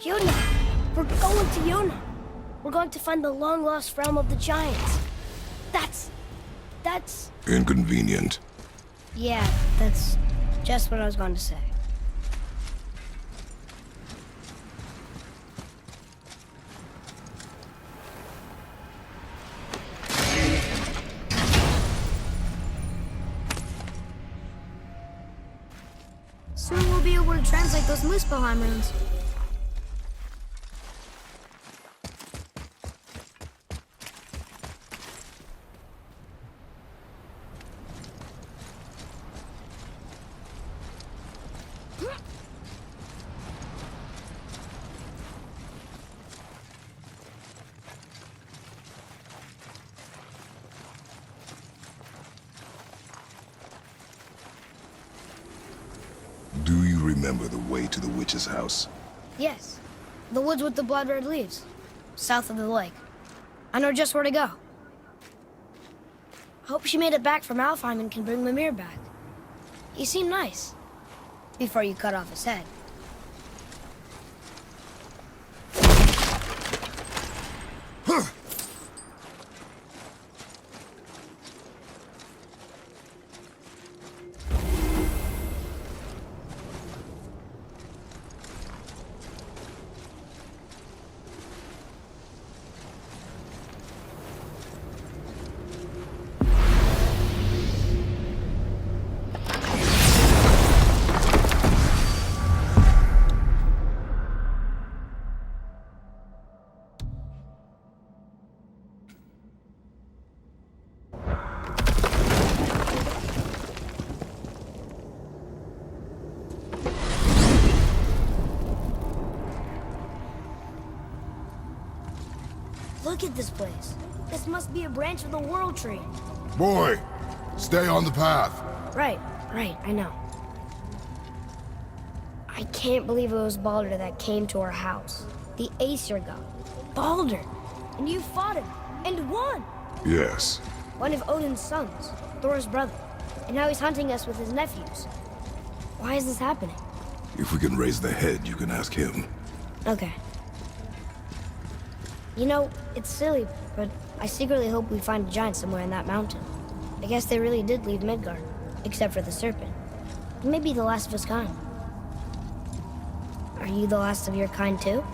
Yuna! We're going to Yuna! We're going to find the long-lost realm of the giants. That's... Inconvenient. Yeah, that's just what I was going to say. Soon we'll be able to translate those Muspelheim runes. Do you remember the way to the witch's house? Yes. The woods with the blood-red leaves. South of the lake. I know just where to go. Hope she made it back from Alfheim and can bring Mimir back. He seemed nice. Before you cut off his head. Look at this place. This must be a branch of the World Tree. Boy, stay on the path. Right, I know. I can't believe it was Baldur that came to our house. The Aesir god. Baldur! And you fought him, and won! Yes. One of Odin's sons, Thor's brother. And now he's hunting us with his nephews. Why is this happening? If we can raise the head, you can ask him. Okay. You know, it's silly, but I secretly hope we find a giant somewhere in that mountain. I guess they really did leave Midgard, except for the serpent. Maybe the last of his kind. Are you the last of your kind too?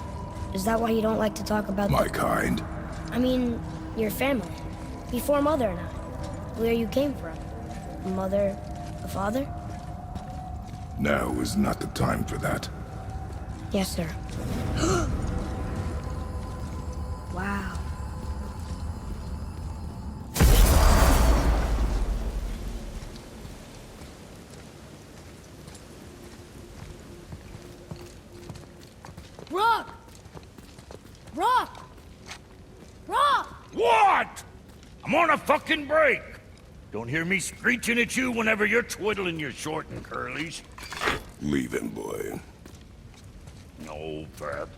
Is that why you don't like to talk about My kind? I mean, your family. Before Mother and I. Where you came from. A mother, a father? Now is not the time for that. Yes, sir. Wow. Rock! Rock! Rock! What? I'm on a fucking break. Don't hear me screeching at you whenever you're twiddling your short and curlies. Leave him, boy. No, Fab.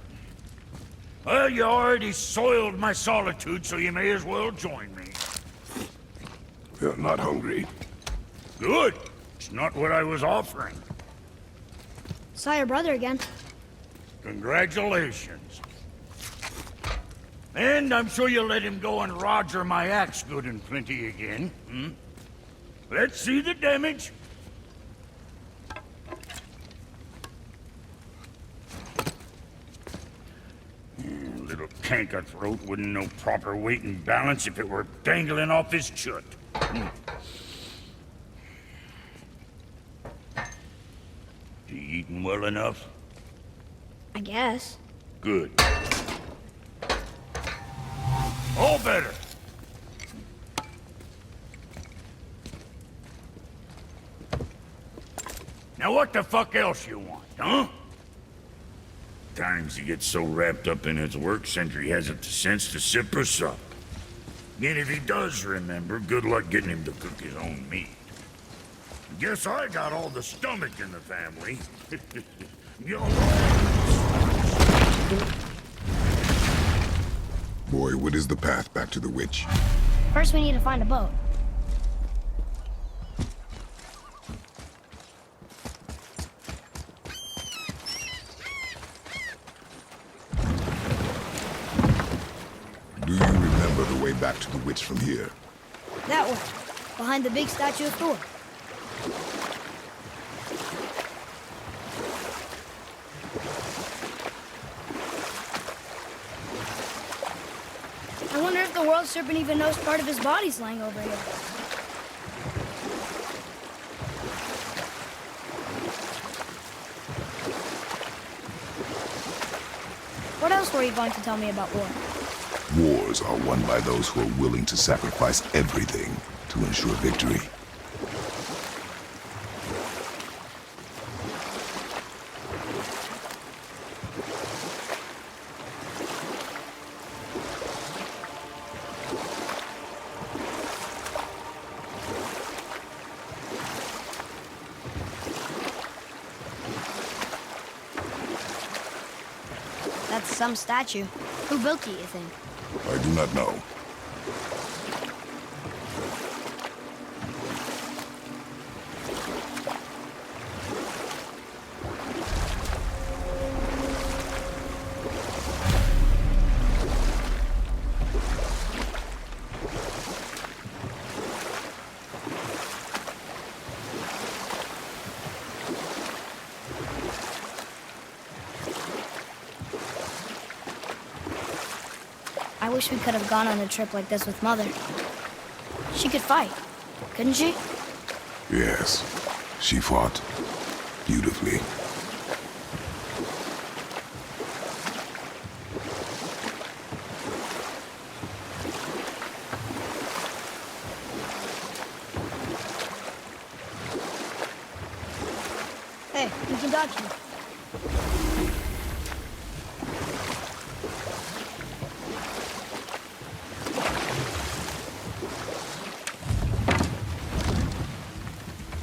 Well, you already soiled my solitude, so you may as well join me. You're not hungry. Good. It's not what I was offering. Saw your brother again. Congratulations. And I'm sure you'll let him go and Roger my axe good and plenty again, hmm? Let's see the damage. Little canker throat wouldn't know proper weight and balance if it were dangling off his chut. You eating well enough? I guess. Good. All better. Now what the fuck else you want, huh? Times he gets so wrapped up in his work, Sentry hasn't the sense to sip or sup. And if he does remember, good luck getting him to cook his own meat. Guess I got all the stomach in the family. Yo. Boy, what is the path back to the witch? First we need to find a boat. way back to the witch from here? That way, behind the big statue of Thor. I wonder if the world serpent even knows part of his body's lying over here. What else were you going to tell me about war? Wars are won by those who are willing to sacrifice everything to ensure victory. That's some statue. Who built it, you think? I do not know. I wish we could have gone on a trip like this with Mother. She could fight, couldn't she? Yes, she fought beautifully. Hey, you can dodge me.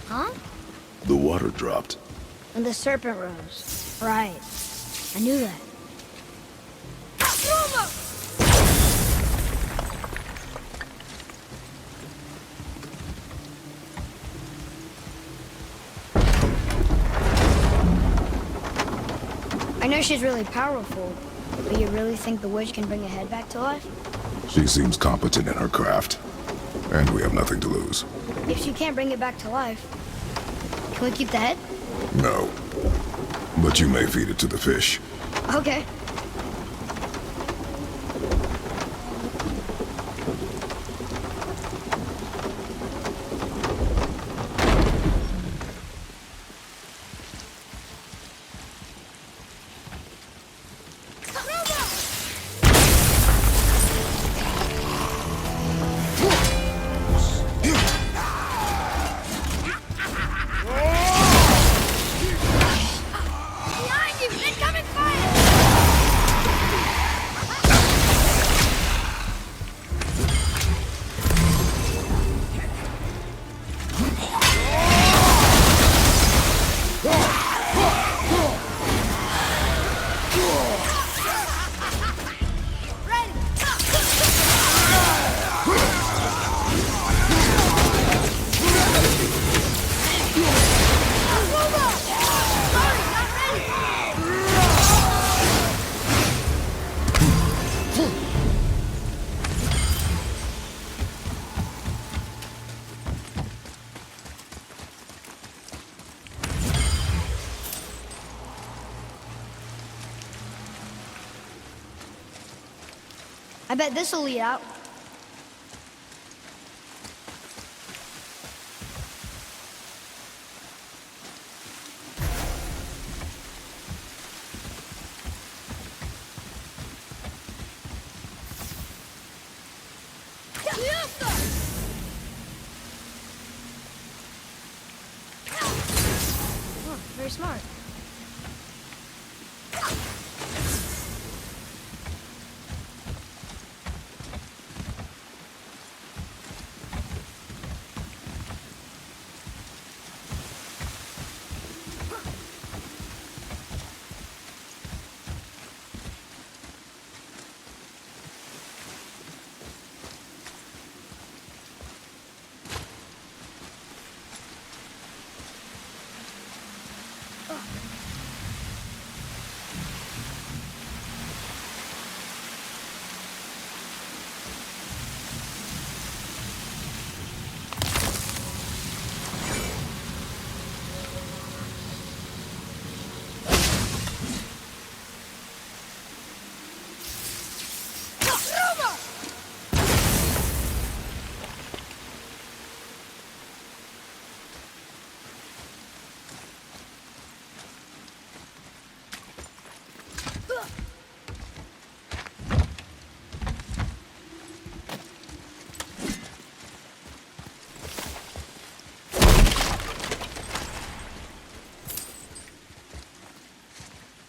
Huh? The water dropped. And the serpent rose. Right. I knew that. I know she's really powerful, but you really think the witch can bring a head back to life? She seems competent in her craft, and we have nothing to lose. If she can't bring it back to life, can we keep the head? No. But you may feed it to the fish. Okay. Behind you! Incoming fire! I bet this'll lead out. Oh, very smart.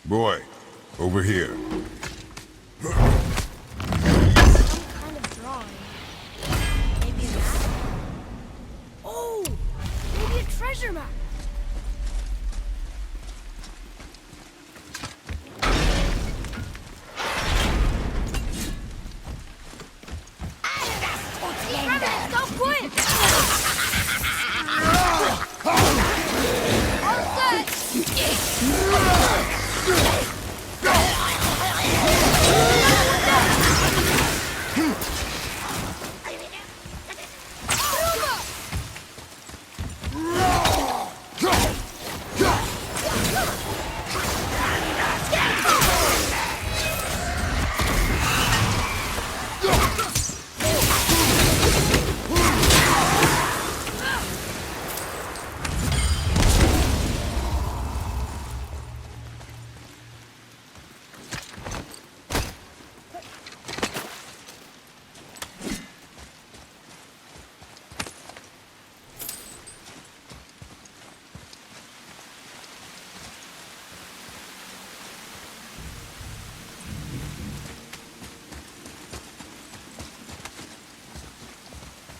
Boy, over here. Some kind of drawing. Maybe a map? Oh! Maybe a treasure map! Revenant, go quick! All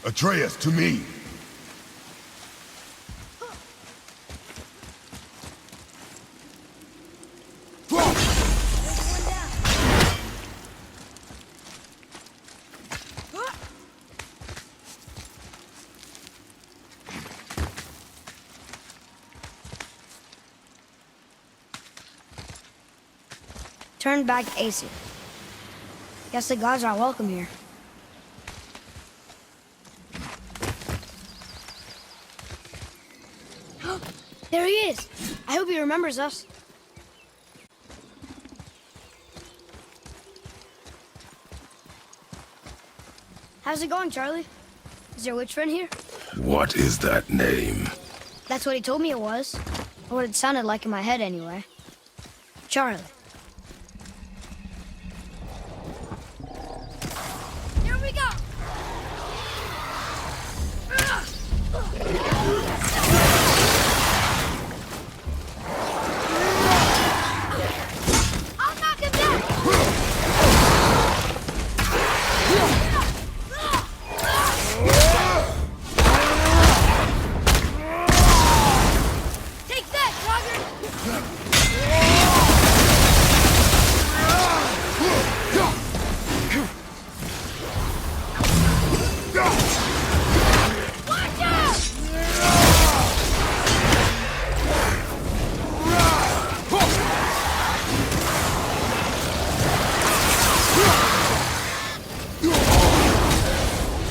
Atreus, to me! Turn back Aesir. Guess the gods aren't welcome here. There he is! I hope he remembers us. How's it going, Charlie? Is your witch friend here? What is that name? That's what he told me it was. Or what it sounded like in my head, anyway. Charlie. Here we go! I'll knock him down! Take that, Roger! Watch out!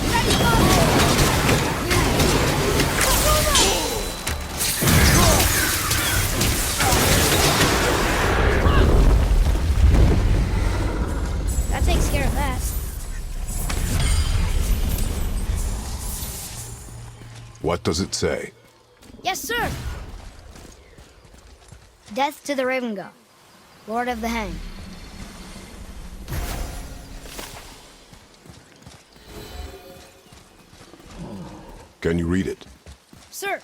Ready, go! That takes care of that. What does it say? Yes, sir! Death to the Raven God, Lord of the Hang. Can you read it? Sir!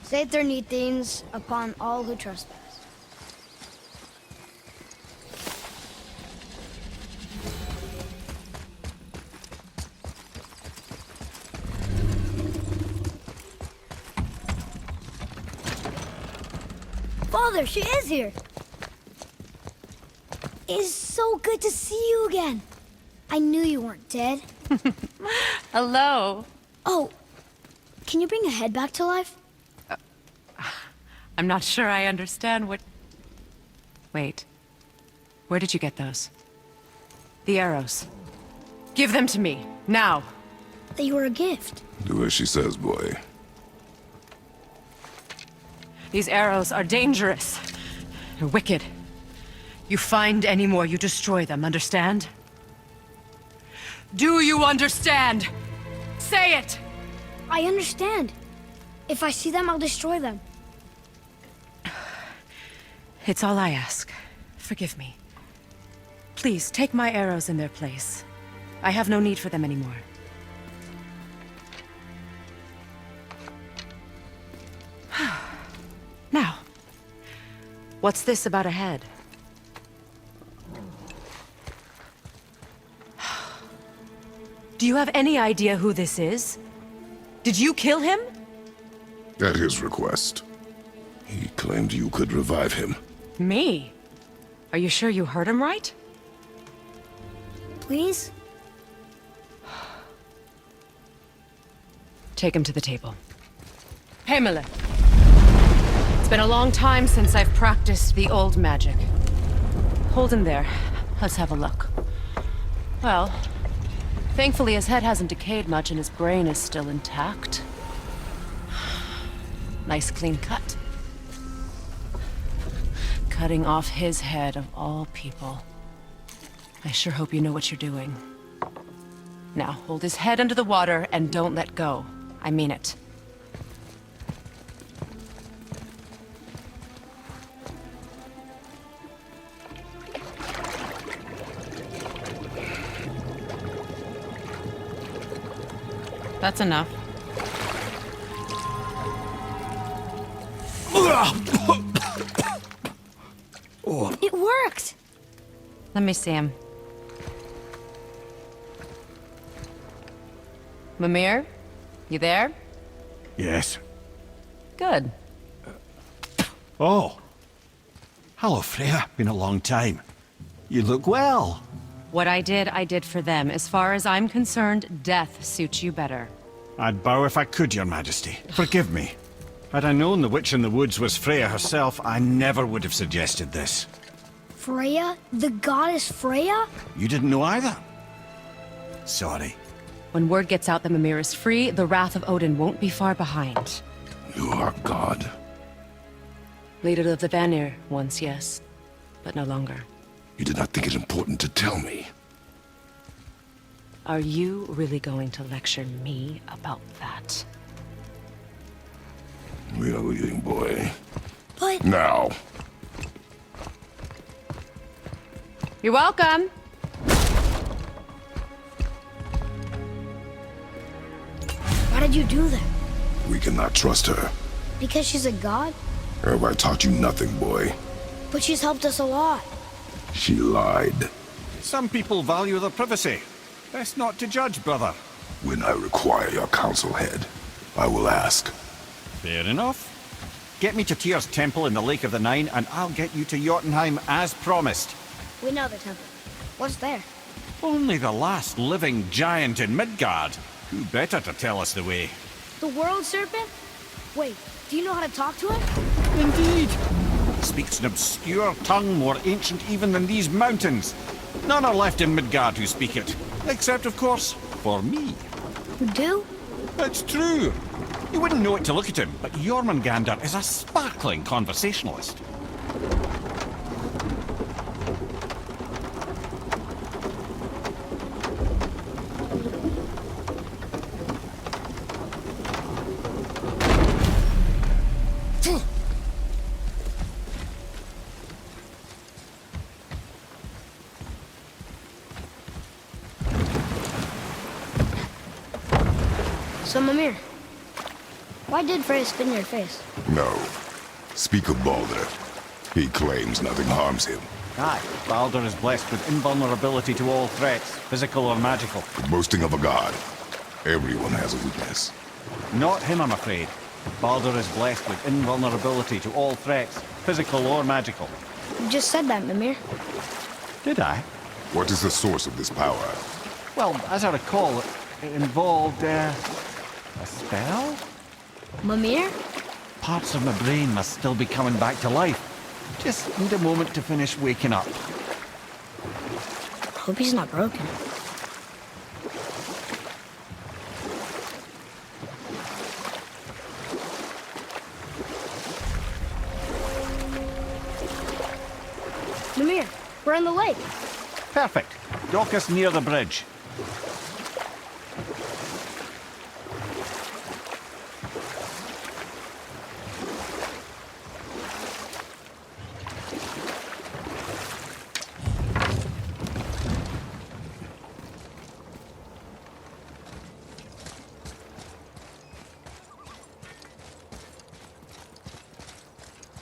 Sater Nithins upon all who trespass. Father, she is here! It's so good to see you again. I knew you weren't dead. Hello. Oh, can you bring a head back to life? I'm not sure I understand what... Wait. Where did you get those? The arrows. Give them to me, now. They were a gift. Do as she says, boy. These arrows are dangerous. They're wicked. You find any more, you destroy them, understand? Do you understand? Say it! I understand. If I see them, I'll destroy them. It's all I ask. Forgive me. Please, take my arrows in their place. I have no need for them anymore. Now, What's this about a head? Do you have any idea who this is? Did you kill him? At his request. He claimed you could revive him. Me? Are you sure you heard him right? Please? Take him to the table. Pamela. It's been a long time since I've practiced the old magic. Hold him there. Let's have a look. Well, thankfully his head hasn't decayed much and his brain is still intact. Nice clean cut. Cutting off his head of all people. I sure hope you know what you're doing. Now, hold his head under the water and don't let go. I mean it. That's enough. It worked! Let me see him. Mimir? You there? Yes. Good. Oh. Hello, Freya. Been a long time. You look well. What I did for them. As far as I'm concerned, death suits you better. I'd bow if I could, Your Majesty. Forgive me. Had I known the witch in the woods was Freya herself, I never would have suggested this. Freya? The goddess Freya? You didn't know either? Sorry. When word gets out that Mimir is free, the wrath of Odin won't be far behind. You are God. Leader of the Vanir, once, yes. But no longer. You did not think it important to tell me. Are you really going to lecture me about that? We are leaving, boy. But... Now. You're welcome! Why did you do that? We cannot trust her. Because she's a god? Have I taught you nothing, boy? But she's helped us a lot. She lied. Some people value their privacy. Best not to judge, brother. When I require your council head, I will ask. Fair enough. Get me to Tyr's temple in the Lake of the Nine, and I'll get you to Jotunheim as promised. We know the temple. What's there? Only the last living giant in Midgard. Who better to tell us the way? The world serpent? Wait, do you know how to talk to him? Indeed. Speaks an obscure tongue more ancient even than these mountains. None are left in Midgard who speak it. Except, of course, for me. You do? It's true. You wouldn't know it to look at him, but Jormungandr is a sparkling conversationalist. So, Mimir, why did Freya spit in your face? No. Speak of Baldur. He claims nothing harms him. Aye, Baldur is blessed with invulnerability to all threats, physical or magical. The boasting of a god. Everyone has a weakness. Not him, I'm afraid. Baldur is blessed with invulnerability to all threats, physical or magical. You just said that, Mimir. Did I? What is the source of this power? Well, as I recall, it involved, a spell? Mimir? Parts of my brain must still be coming back to life. Just need a moment to finish waking up. Hope he's not broken. Mimir, we're on the lake. Perfect. Dock us near the bridge.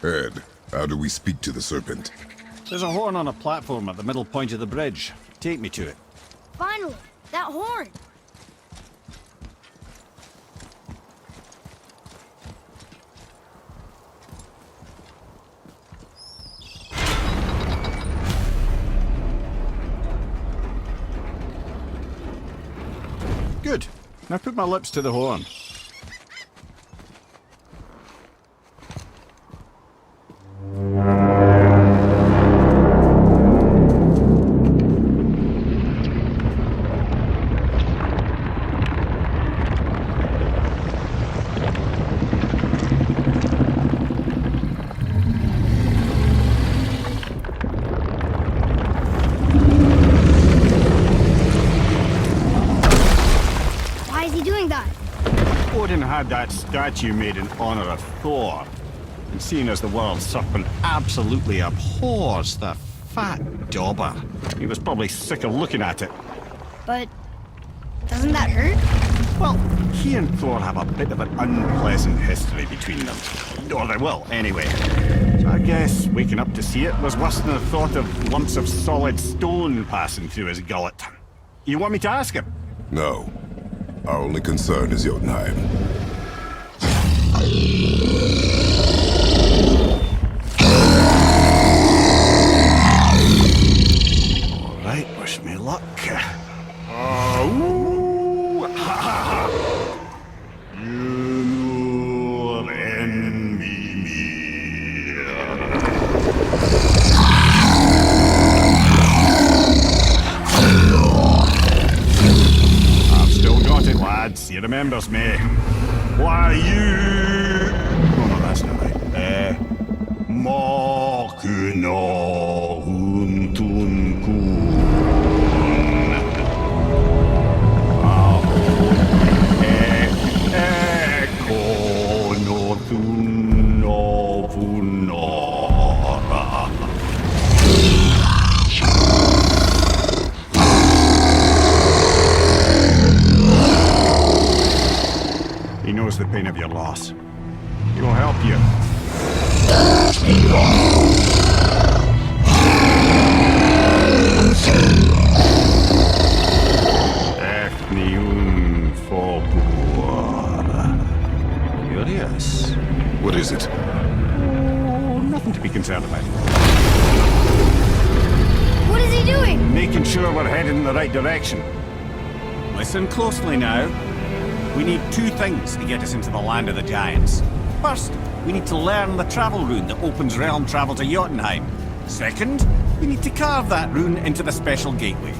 Ed, How do we speak to the serpent? There's a horn on a platform at the middle point of the bridge. Take me to it. Finally, that horn. Good. Now put my lips to the horn. Why is he doing that? Odin had that statue made in honor of Thor. And seeing as the world serpent absolutely abhors the fat dauber, he was probably sick of looking at it. But doesn't that hurt? Well, he and Thor have a bit of an unpleasant history between them. Or they will, anyway. So I guess waking up to see it was worse than the thought of lumps of solid stone passing through his gullet. You want me to ask him? No. Our only concern is Jotunheim. Alright, wish me luck. Ooh, ha, ha, ha. You envy me. I've still got it, lads. He remembers me. Why you... Oh, no, that's not right. Makuna huntun kun. Eko no thun no vunora. He knows the pain of your loss. He will help you. Ethnium Fobuara. Curious. What is it? Oh, nothing to be concerned about. What is he doing? Making sure we're heading in the right direction. Listen closely now. We need two things to get us into the land of the giants. First, we need to learn the travel rune that opens realm travel to Jotunheim. Second, we need to carve that rune into the special gateway.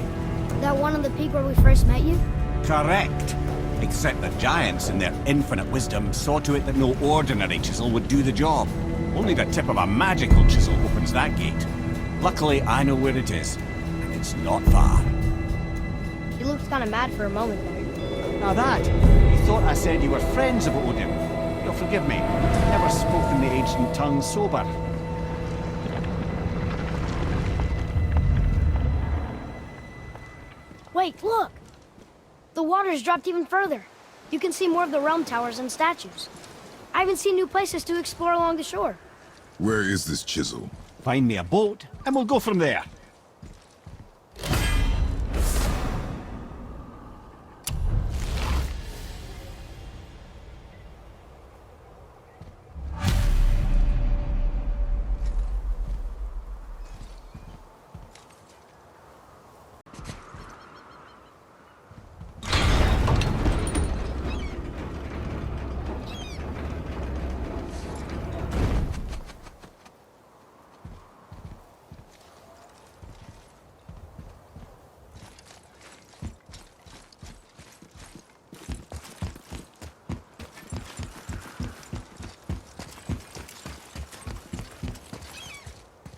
That one on the peak where we first met you? Correct. Except the giants, in their infinite wisdom, saw to it that no ordinary chisel would do the job. Only the tip of a magical chisel opens that gate. Luckily, I know where it is, and it's not far. You looked kind of mad for a moment there. Now that, you thought I said you were friends of Odin. You'll forgive me. Never spoken the ancient tongue sober. Wait, look! The water's dropped even further. You can see more of the realm towers and statues. I even see new places to explore along the shore. Where is this chisel? Find me a boat, and we'll go from there.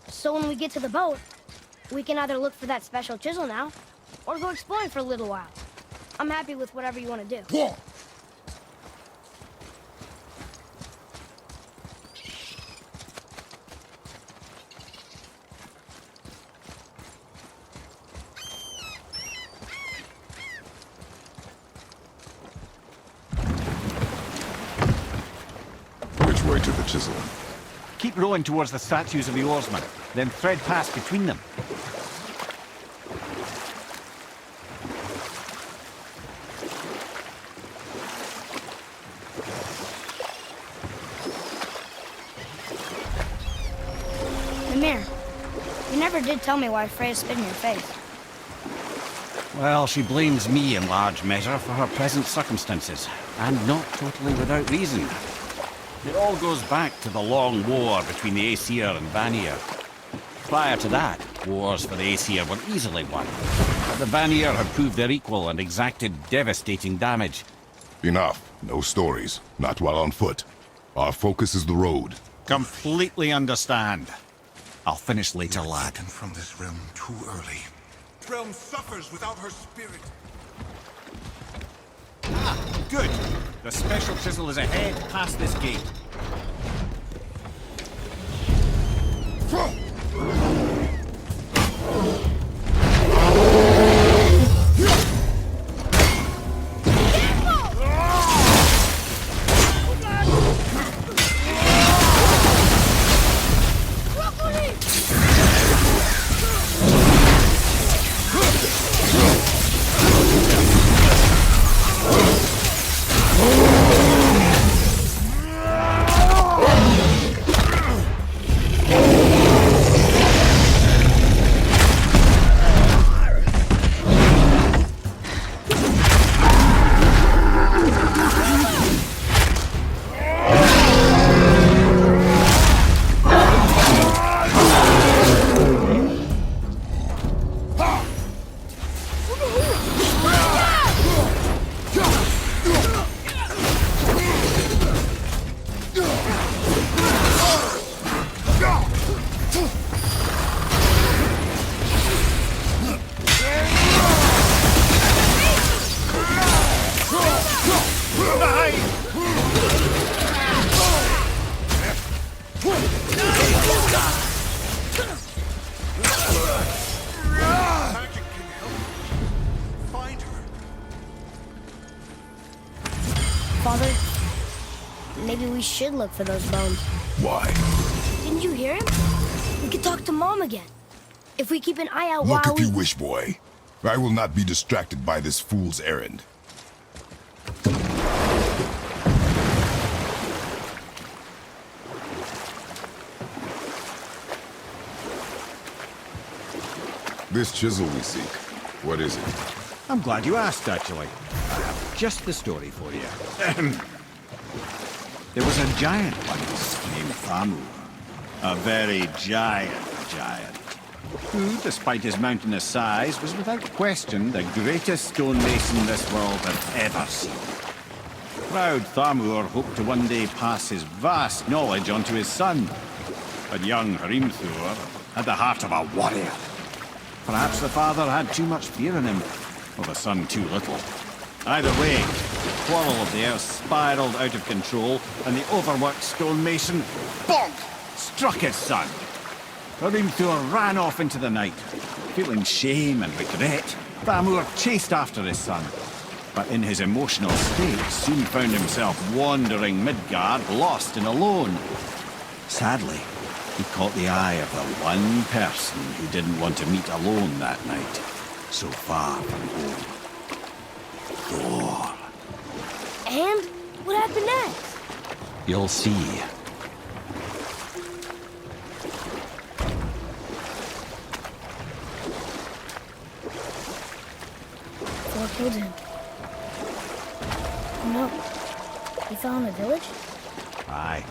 So when we get to the boat, we can either look for that special chisel now, or go exploring for a little while. I'm happy with whatever you want to do. Whoa! Which way to the chisel? Keep rowing towards the statues of the oarsmen, then thread past between them. Mimir, you never did tell me why Freya spit in your face. Well, she blames me in large measure for her present circumstances, and not totally without reason. It all goes back to the long war between the Aesir and Vanir. Prior to that, wars for the Aesir were easily won. But the Vanir had proved their equal and exacted devastating damage. Enough. No stories. Not while on foot. Our focus is the road. Completely understand. I'll finish later, lad. Taken from this realm too early. The realm suffers without her spirit. Good. The special chisel is ahead, past this gate. Magic can help. Find her. Father, maybe we should look for those bones. Why? Didn't you hear him? We could talk to Mom again. If we keep an eye out Look while if you wish, boy. I will not be distracted by this fool's errand. This chisel we seek, what is it? I'm glad you asked, actually. I have just the story for you. There was a giant once named Thamur. A very giant, who, despite his mountainous size, was without question the greatest stonemason this world had ever seen. Proud Thamur hoped to one day pass his vast knowledge on to his son. But young Hrimthur had the heart of a warrior. Perhaps the father had too much fear in him, or the son too little. Either way, the quarrel of the earth spiraled out of control, and the overworked stonemason, bonk, struck his son. Hrimthur ran off into the night. Feeling shame and regret, Thamur chased after his son. But in his emotional state, soon found himself wandering Midgard, lost and alone. Sadly, he caught the eye of the one person who didn't want to meet alone that night, so far from home. Thor. And what happened next? You'll see. Thor killed him. No. He fell in a village? Aye.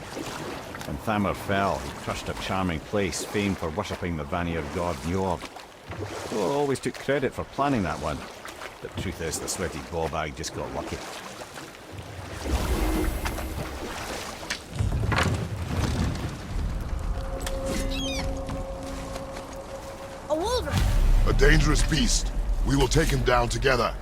When Thamur fell, he crushed a charming place famed for worshipping the Vanir god Njord. Thor always took credit for planning that one. The truth is, the sweaty ballbag just got lucky. A wolverine! A dangerous beast. We will take him down together.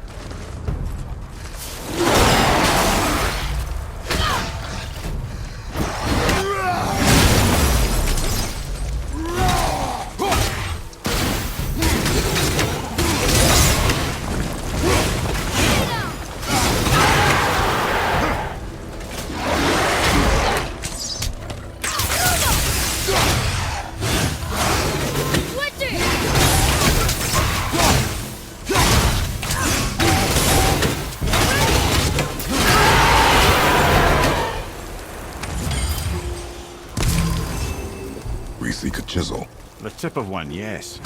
we seek a chisel. The tip of one, yes.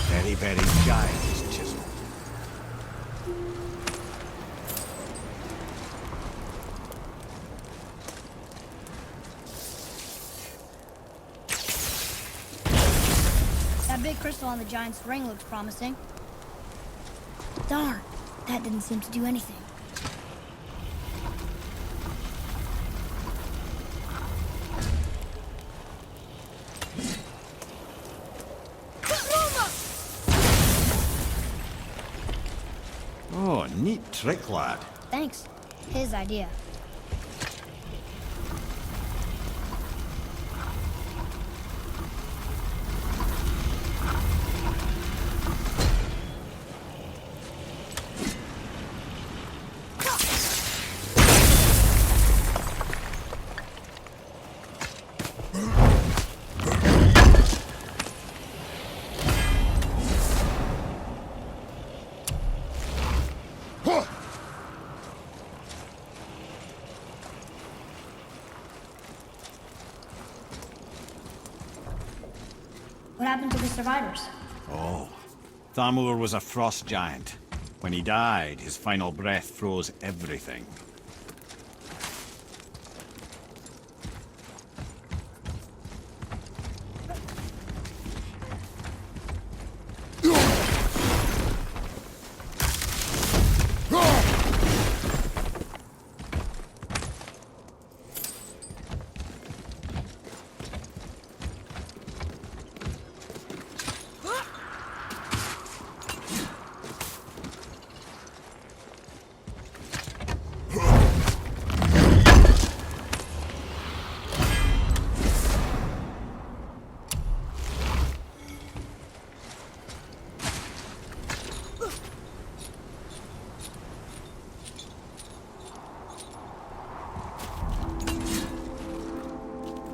Very, very giant chisel. That big crystal on the giant's ring looks promising. Darn, that didn't seem to do anything. Oh, neat trick, lad. Thanks. His idea. What happened to the survivors? Oh, Thamur was a frost giant. When he died, his final breath froze everything.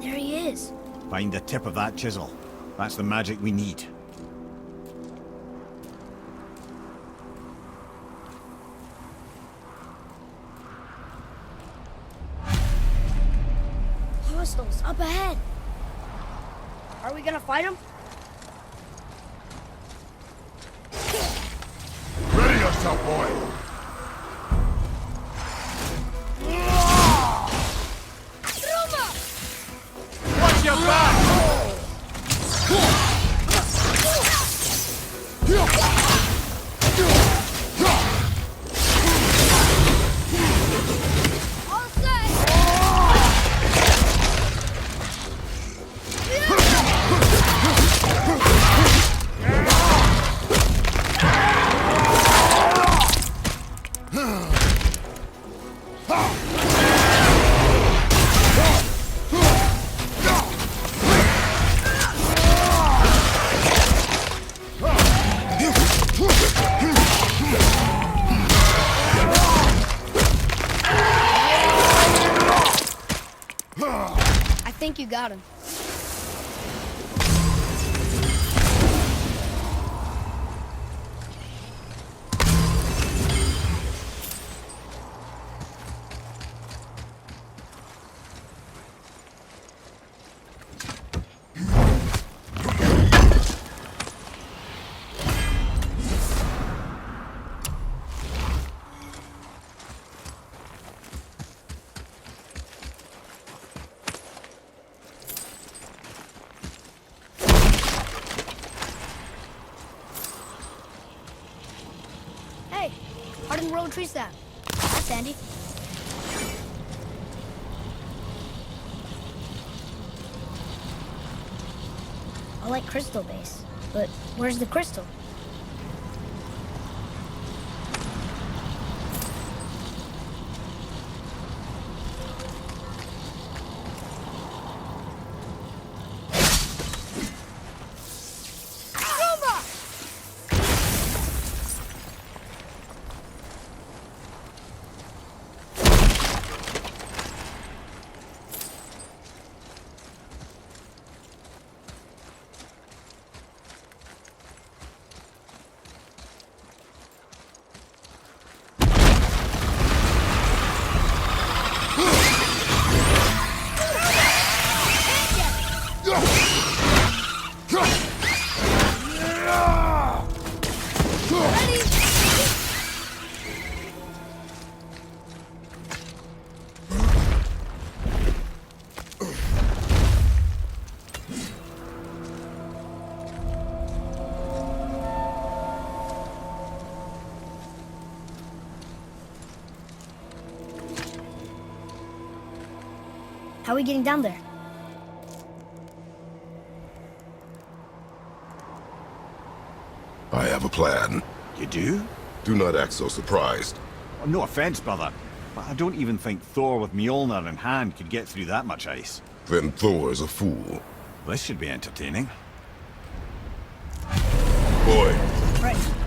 There he is. Find the tip of that chisel. That's the magic we need. Hostiles up ahead. Are we gonna fight them? Ready yourself, boy! Watch your back! All set. I think you got him. Hey, hardened road tree sap. That's handy. I like crystal base, but where's the crystal? How are we getting down there? I have a plan. You do? Do not act so surprised. Well, no offense, brother, but I don't even think Thor with Mjolnir in hand could get through that much ice. Then Thor is a fool. This should be entertaining. Boy, Right.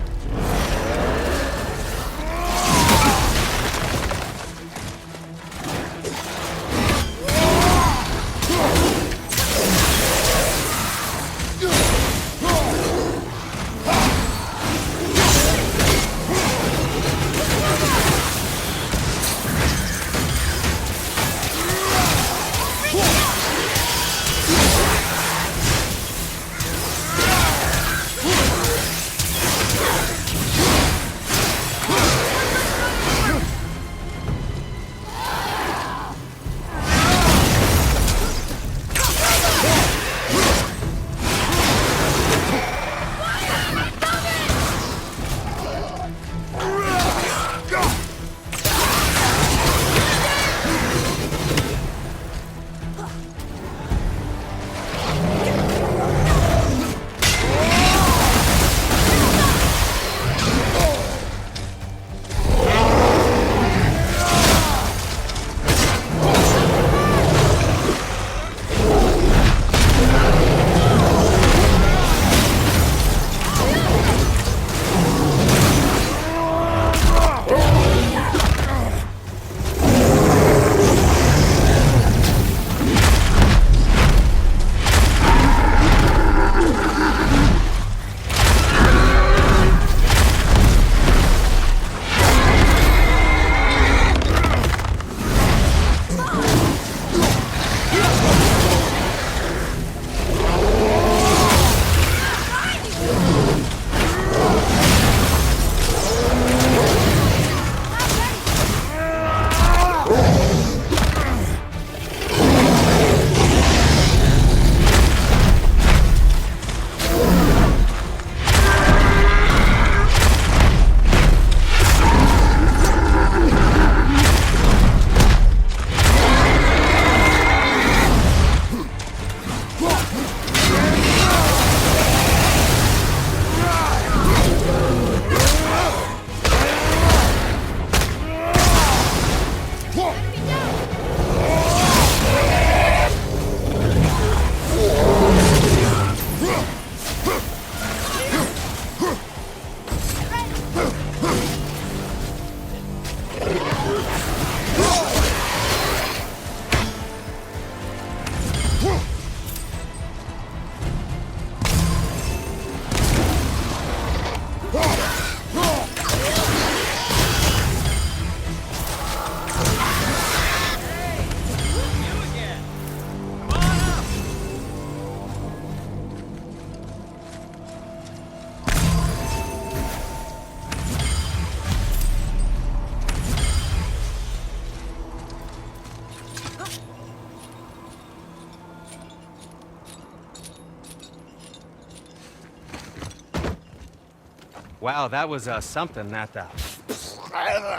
Wow, that was something, that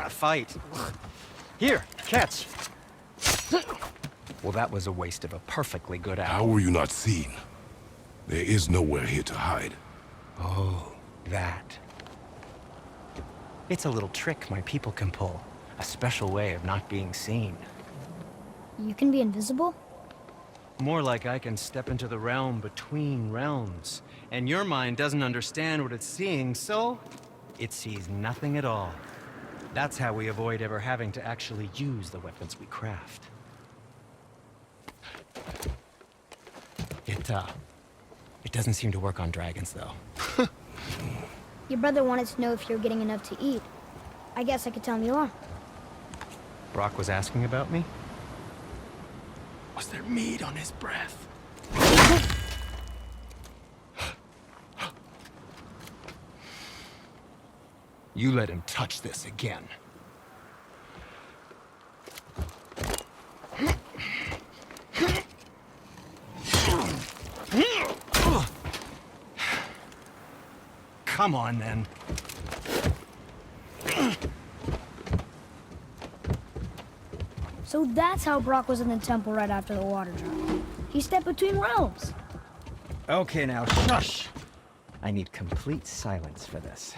fight. Here, catch. Well, that was a waste of a perfectly good how apple. were you not seen? There is nowhere here to hide. Oh, that. It's a little trick my people can pull. A special way of not being seen. You can be invisible? More like I can step into the realm between realms. And your mind doesn't understand what it's seeing, so it sees nothing at all. That's how we avoid ever having to actually use the weapons we craft. It doesn't seem to work on dragons, though. Your brother wanted to know if you're getting enough to eat. I guess I could tell him you are. Brock was asking about me? Was there meat on his breath? You let him touch this again. Come on, then. So that's how Brock was in the temple right after the water drop. He stepped between realms. Okay, now shush! I need complete silence for this.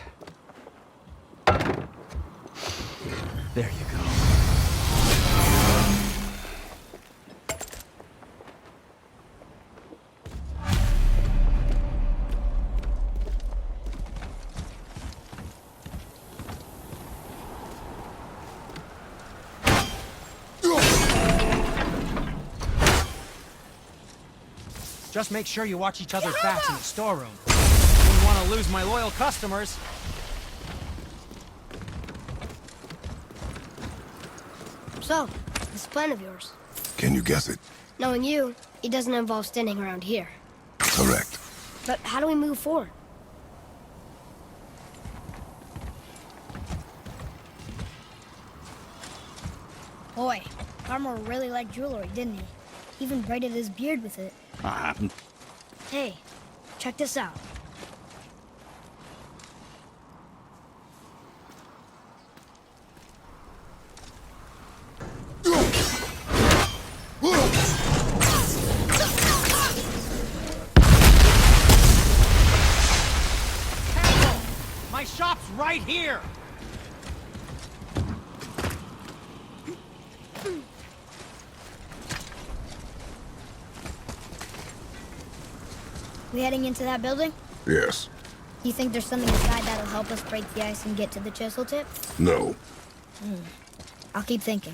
There you go. Just make sure you watch each other's backs in the storeroom. Don't want to lose my loyal customers. So, this plan of yours. Can you guess it? Knowing you, it doesn't involve standing around here. Correct. But how do we move forward? Boy, Armor really liked jewelry, didn't he? Even braided his beard with it. That happened. Hey, check this out. My shop's right here! We heading into that building? Yes. You think there's something inside that'll help us break the ice and get to the chisel tip? No. I'll keep thinking.